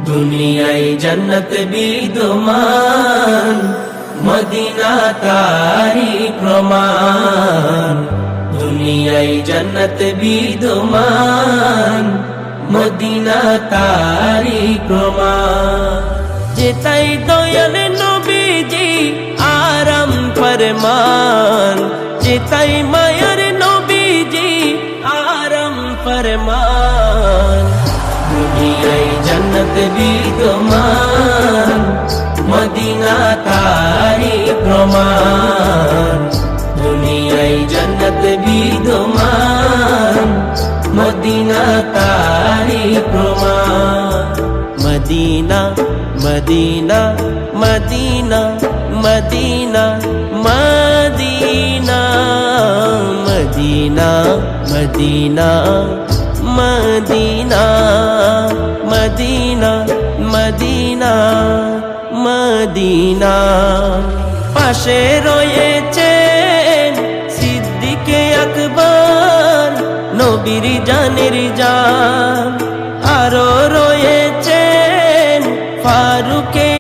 দুনিয়ায় জান্নাত বিদ্যমান, মদিনা তারি প্রমাণ। দুনিয়ায় জান্নাত বিদ্যমান, মদিনা তারি প্রমাণ। যেতাই দয়াল নবীজি আরাম ফরমান, যেতাই মায়ার নবীজি আরাম ফরমান। দুনিয়ায় জান্নাত বিদ্যমান, মদিনা তারি প্রমাণ। দুনিয়ায় জান্নাত বিদ্যমান, মদিনা তারি প্রমাণ। Medina Medina Medina Medina Medina Medina Medina Medina Medina Medina Medina. পাশে রয়েছেন সিদ্দিকে আকবর, নবীর জানের জান।